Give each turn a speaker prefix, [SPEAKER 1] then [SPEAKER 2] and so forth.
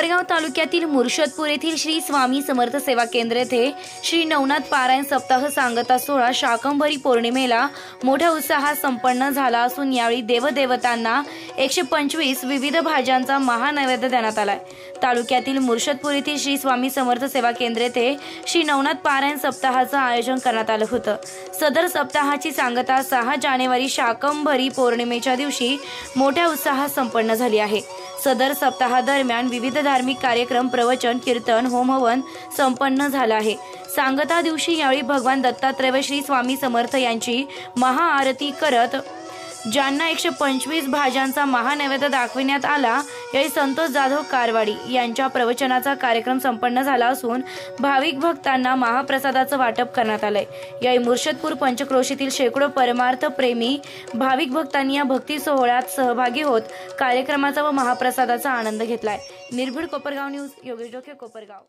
[SPEAKER 1] कोपरगाव तालुक्यातील मुर्शदपूर येथील श्री स्वामी समर्थ सेवा केंद्र येथे श्री नवनाथ पारायण सप्ताह सांगता सोहळा शाकंभरी पौर्णिमेला मोठ्या उत्साहात संपन्न झाला असून यावेळी देवदेवतांना 125 विविध भाज्यांचा महानैवेद्य देण्यात आलाय। तालुक्यातील मुर्शदपूर येथील श्री स्वामी समर्थ सेवा केंद्र येथे श्री नवनाथ पारायण सप्ताहाचं आयोजन करण्यात आलं होतं। सदर सप्ताहाची सांगता 6 जानेवारी शाकंभरी पौर्णिमेच्या दिवशी मोठ्या उत्साहात संपन्न झाली आहे। सदर सप्ताहादरम्यान विविध धार्मिक कार्यक्रम, प्रवचन, कीर्तन, होमहवन संपन्न झाला आहे। सांगता दिवशी यावेळी भगवान दत्तात्रय व श्री स्वामी समर्थ यांची महाआरती करत ज्यांना 125 भाज्यांचा महानैवेद्य दाखविण्यात आला। यावेळी संतोष जाधव कारवाडी यांच्या प्रवचनाचा कार्यक्रम संपन्न झाला असून भाविक भक्तांना महाप्रसादाचं वाटप करण्यात आलंय। यावेळी मुर्शदपूर पंचक्रोशीतील शेकडो परमार्थ प्रेमी भाविक भक्तांनी या भक्ती सोहळ्यात सहभागी होत कार्यक्रमाचा व महाप्रसादाचा आनंद घेतलाय। निर्भीड कोपरगाव न्यूज, योगेश डोके, कोपरगाव।